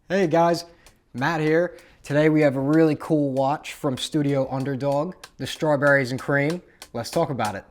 Hey guys, Matt here. Today we have a really cool watch from Studio Underdog, the Strawberries and Cream. Let's talk about it.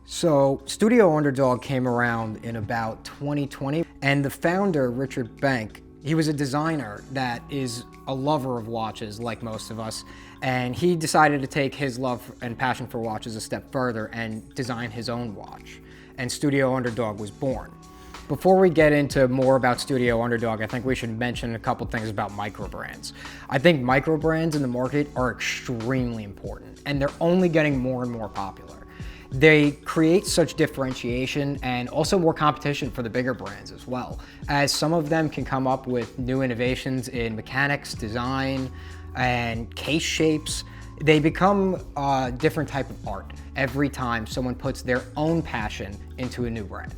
So Studio Underdog came around in about 2020, and the founder, Richard Bank, he was a designer that is a lover of watches like most of us, and he decided to take his love and passion for watches a step further and design his own watch, and Studio Underdog was born. Before we get into more about Studio Underdog, I think we should mention a couple things about microbrands. I think microbrands in the market are extremely important, and they're only getting more and more popular. They create such differentiation and also more competition for the bigger brands as well, as some of them can come up with new innovations in mechanics, design, and case shapes. They become a different type of art every time someone puts their own passion into a new brand.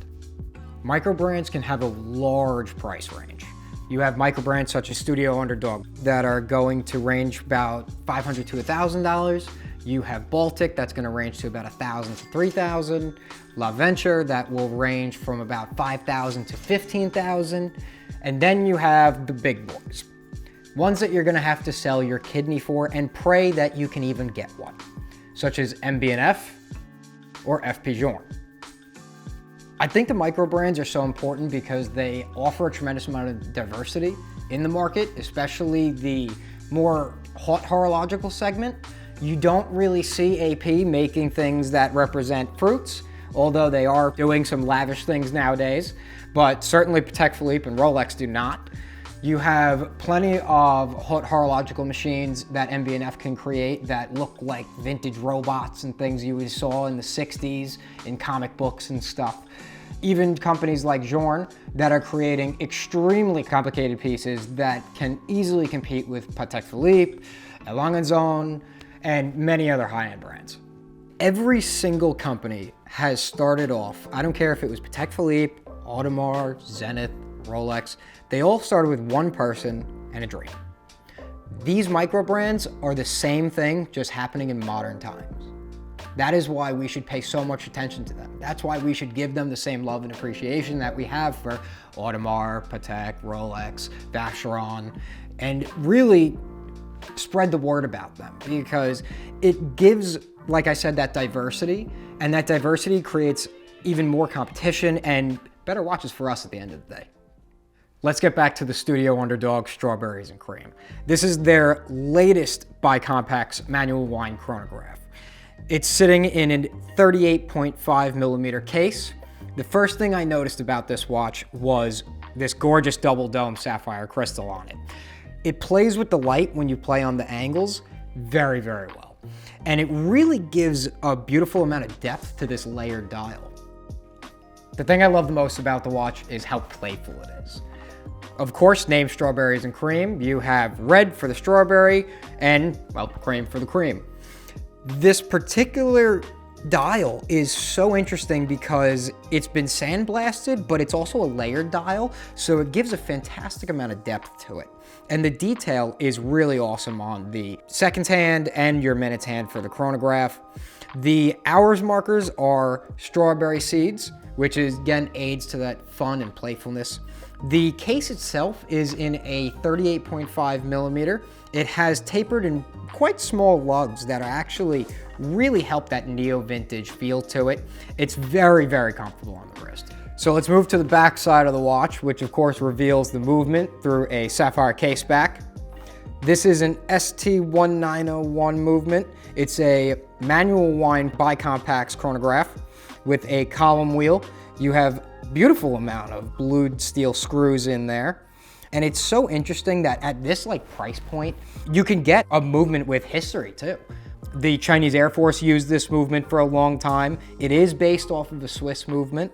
Microbrands can have a large price range. You have microbrands such as Studio Underdog that are going to range about $500 to $1,000. You have Baltic, that's going to range to about $1,000 to $3,000. La Venture, that will range from about $5,000 to $15,000. And then you have the big boys. Ones that you're going to have to sell your kidney for and pray that you can even get one, such as MB&F or FP Journe. I think the microbrands are so important because they offer a tremendous amount of diversity in the market, especially the more hot horological segment. You don't really see AP making things that represent fruits, although they are doing some lavish things nowadays, but certainly Patek Philippe and Rolex do not. You have plenty of hot horological machines that MB&F can create that look like vintage robots and things you saw in the 60s in comic books and stuff. Even companies like Journe that are creating extremely complicated pieces that can easily compete with Patek Philippe, A. Lange & Söhne, and many other high-end brands. Every single company has started off, I don't care if it was Patek Philippe, Audemars, Zenith, Rolex, they all started with one person and a dream. These microbrands are the same thing, just happening in modern times. That is why we should pay so much attention to them. That's why we should give them the same love and appreciation that we have for Audemars, Patek, Rolex, Vacheron, and really spread the word about them, because it gives, like I said, that diversity, and that diversity creates even more competition and better watches for us at the end of the day. Let's get back to the Studio Underdog Strawberries and Cream. This is their latest Bicompax manual wind chronograph. It's sitting in a 38.5 millimeter case. The first thing I noticed about this watch was this gorgeous double dome sapphire crystal on it. It plays with the light when you play on the angles very, very well. And it really gives a beautiful amount of depth to this layered dial. The thing I love the most about the watch is how playful it is. Of course, named Strawberries and Cream, you have red for the strawberry and, well, cream for the cream. This particular dial is so interesting because it's been sandblasted, but it's also a layered dial, so it gives a fantastic amount of depth to it. And the detail is really awesome on the seconds hand and your minutes hand for the chronograph. The hours markers are strawberry seeds, which is, again, aids to that fun and playfulness. The case itself is in a 38.5 millimeter. It has tapered and quite small lugs that actually really help that neo-vintage feel to it. It's very, very comfortable on the wrist. So let's move to the back side of the watch, which of course reveals the movement through a sapphire case back. This is an ST1901 movement. It's a manual wind Bicompax chronograph with a column wheel. You have a beautiful amount of blued steel screws in there. And it's so interesting that at this price point, you can get a movement with history too. The Chinese Air Force used this movement for a long time. It is based off of the Swiss movement.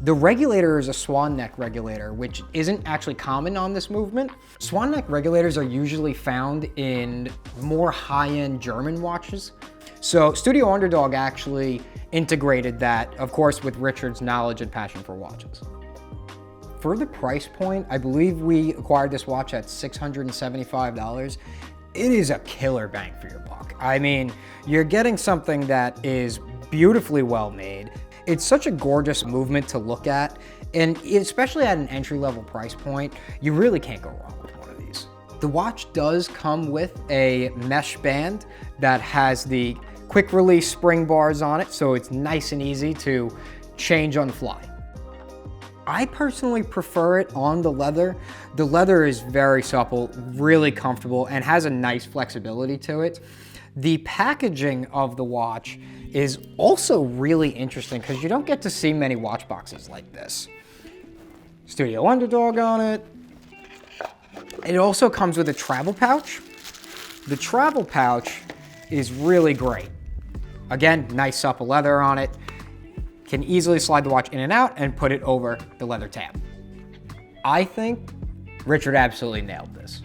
The regulator is a swan neck regulator, which isn't actually common on this movement. Swan neck regulators are usually found in more high-end German watches. So Studio Underdog actually integrated that, of course, with Richard's knowledge and passion for watches. For the price point, I believe we acquired this watch at $675. it is a killer bang for your buck. I mean, you're getting something that is beautifully well made. It's such a gorgeous movement to look at, and especially at an entry-level price point, you really can't go wrong with one of these. The watch does come with a mesh band that has the quick release spring bars on it, so it's nice and easy to change on the fly. I personally prefer it on the leather. The leather is very supple, really comfortable, and has a nice flexibility to it. The packaging of the watch is also really interesting because you don't get to see many watch boxes like this. Studio Underdog on it. It also comes with a travel pouch. The travel pouch is really great. Again, nice supple leather on it. Can easily slide the watch in and out and put it over the leather tab. I think Richard absolutely nailed this.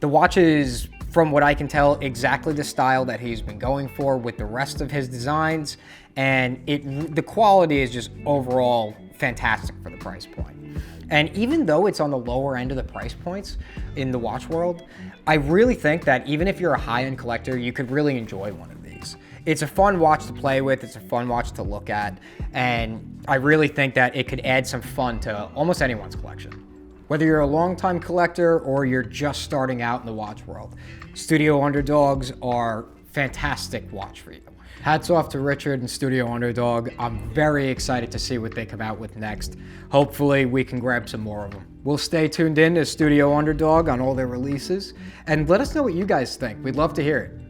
The watch is, from what I can tell, exactly the style that he's been going for with the rest of his designs, and the quality is just overall fantastic for the price point. And even though it's on the lower end of the price points in the watch world, I really think that even if you're a high-end collector, you could really enjoy one of these. It's a fun watch to play with, it's a fun watch to look at, and I really think that it could add some fun to almost anyone's collection. Whether you're a longtime collector or you're just starting out in the watch world, Studio Underdogs are fantastic watch for you. Hats off to Richard and Studio Underdog. I'm very excited to see what they come out with next. Hopefully we can grab some more of them. We'll stay tuned in to Studio Underdog on all their releases, and let us know what you guys think. We'd love to hear it.